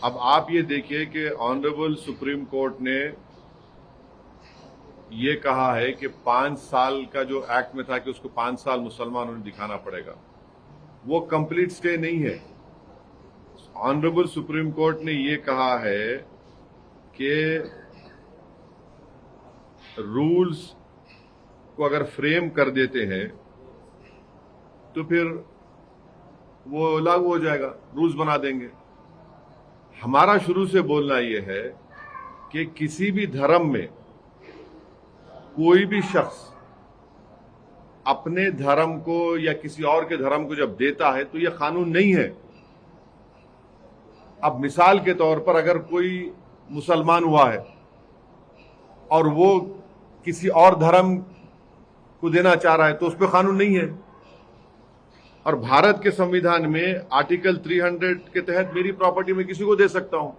अब आप ये देखिए कि ऑनरेबल सुप्रीम कोर्ट ने ये कहा है कि 5 साल का जो एक्ट में था कि उसको 5 साल मुसलमानों ने दिखाना पड़ेगा, वो कंप्लीट स्टे नहीं है। ऑनरेबल सुप्रीम कोर्ट ने ये कहा है कि रूल्स को अगर फ्रेम कर देते हैं तो फिर वो लागू हो जाएगा, रूल्स बना देंगे। हमारा शुरू से बोलना यह है कि किसी भी धर्म में कोई भी शख्स अपने धर्म को या किसी और के धर्म को जब देता है तो यह कानून नहीं है। अब मिसाल के तौर पर अगर कोई मुसलमान हुआ है और वो किसी और धर्म को देना चाह रहा है तो उस पर कानून नहीं है। और भारत के संविधान में आर्टिकल 300 के तहत मेरी प्रॉपर्टी में किसी को दे सकता हूं।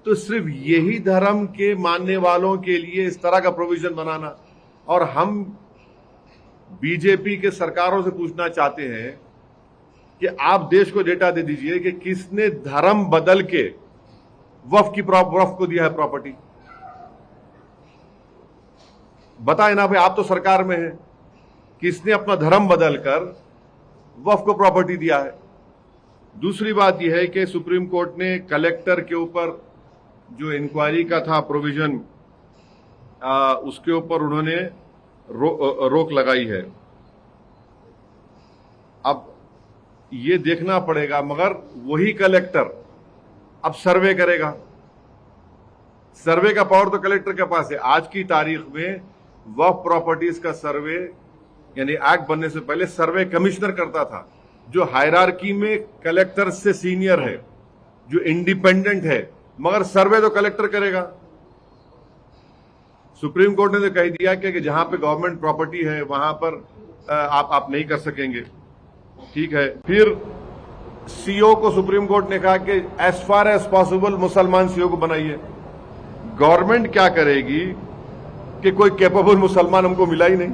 तो सिर्फ यही धर्म के मानने वालों के लिए इस तरह का प्रोविजन बनाना, और हम बीजेपी के सरकारों से पूछना चाहते हैं कि आप देश को डेटा दे दीजिए कि किसने धर्म बदल के वक्फ को दिया है प्रॉपर्टी। बताए ना भाई, आप तो सरकार में हैं, किसने अपना धर्म बदलकर वक्फ को प्रॉपर्टी दिया है। दूसरी बात यह है कि सुप्रीम कोर्ट ने कलेक्टर के ऊपर जो इंक्वायरी का था प्रोविजन, उसके ऊपर उन्होंने रोक लगाई है। अब ये देखना पड़ेगा, मगर वही कलेक्टर अब सर्वे करेगा। सर्वे का पावर तो कलेक्टर के पास है। आज की तारीख में वक्फ प्रॉपर्टीज का सर्वे यानी एक्ट बनने से पहले सर्वे कमिश्नर करता था, जो हायरार्की में कलेक्टर से सीनियर है, जो इंडिपेंडेंट है, मगर सर्वे तो कलेक्टर करेगा। सुप्रीम कोर्ट ने तो कह दिया कि जहां पे गवर्नमेंट प्रॉपर्टी है वहां पर आप नहीं कर सकेंगे। ठीक है। फिर सीओ को सुप्रीम कोर्ट ने कहा कि एज फार एज पॉसिबल मुसलमान सीओ को बनाइए। गवर्नमेंट क्या करेगी कि कोई कैपेबल मुसलमान हमको मिला ही नहीं।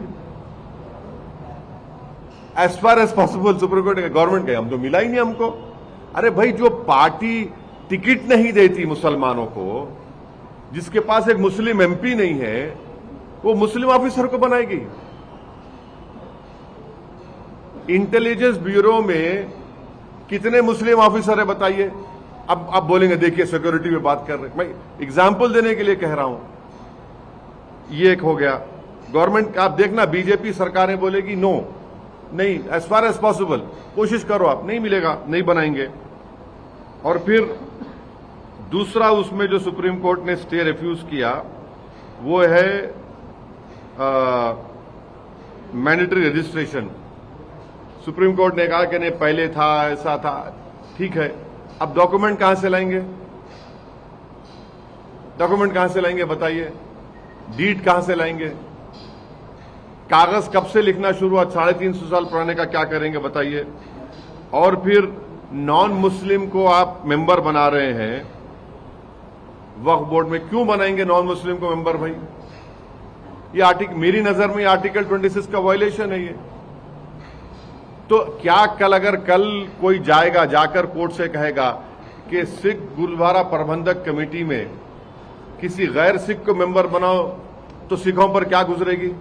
As far as possible Supreme Court ने गवर्नमेंट कहे हम तो मिला ही नहीं हमको। अरे भाई, जो पार्टी टिकट नहीं देती मुसलमानों को, जिसके पास एक मुस्लिम एमपी नहीं है, वो मुस्लिम ऑफिसर को बनाएगी। इंटेलिजेंस ब्यूरो में कितने मुस्लिम ऑफिसर है बताइए। अब आप बोलेंगे देखिए सिक्योरिटी में बात कर रहे हैं, मैं एग्जाम्पल देने के लिए कह रहा हूं। ये एक हो गया। गवर्नमेंट आप देखना, बीजेपी सरकारें बोलेगी नो, नहीं, एज फार एज पॉसिबल कोशिश करो, आप नहीं मिलेगा, नहीं बनाएंगे। और फिर दूसरा उसमें जो सुप्रीम कोर्ट ने स्टे रिफ्यूज किया वो है मैंडेटरी रजिस्ट्रेशन। सुप्रीम कोर्ट ने कहा कि नहीं पहले था, ऐसा था, ठीक है। अब डॉक्यूमेंट कहां से लाएंगे? डॉक्यूमेंट कहां से लाएंगे बताइए? डीड कहां से लाएंगे? कागज कब से लिखना शुरू हुआ? 350 साल पुराने का क्या करेंगे बताइए? और फिर नॉन मुस्लिम को आप मेंबर बना रहे हैं वक्फ बोर्ड में, क्यों बनाएंगे नॉन मुस्लिम को मेंबर भाई? ये आर्टिकल, मेरी नजर में आर्टिकल 26 का वायलेशन है ये। तो क्या कल कोई जाएगा, जाकर कोर्ट से कहेगा कि सिख गुरुद्वारा प्रबंधक कमेटी में किसी गैर सिख को मेंबर बनाओ, तो सिखों पर क्या गुजरेगी?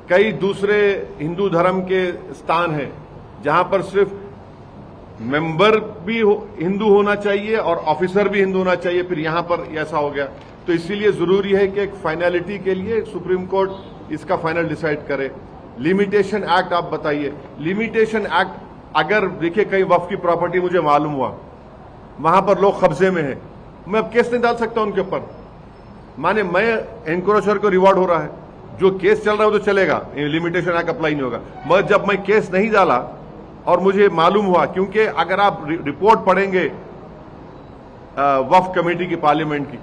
कई दूसरे हिंदू धर्म के स्थान हैं जहां पर सिर्फ मेंबर भी हिंदू होना चाहिए और ऑफिसर भी हिंदू होना चाहिए, फिर यहां पर ऐसा हो गया। तो इसीलिए जरूरी है कि एक फाइनलिटी के लिए सुप्रीम कोर्ट इसका फाइनल डिसाइड करे। लिमिटेशन एक्ट आप बताइए। लिमिटेशन एक्ट अगर देखिए कहीं वक्फ की प्रॉपर्टी मुझे मालूम हुआ वहां पर लोग कब्जे में हैं, मैं अब केस नहीं डाल सकता उनके ऊपर। माने मैं एनक्रोचर को रिवॉर्ड हो रहा है, जो केस चल रहा है वो तो चलेगा, लिमिटेशन एक्ट अप्लाई नहीं होगा। मगर जब मैं केस नहीं डाला और मुझे मालूम हुआ, क्योंकि अगर आप रिपोर्ट पढ़ेंगे वक्फ कमेटी की पार्लियामेंट की,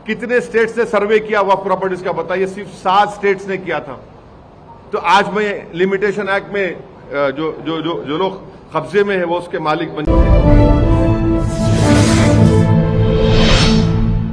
कितने स्टेट्स ने सर्वे किया वक्फ प्रॉपर्टीज का बताइए? सिर्फ 7 स्टेट्स ने किया था। तो आज मैं लिमिटेशन एक्ट में जो लोग कब्जे में है वो उसके मालिक बन चुके हैं।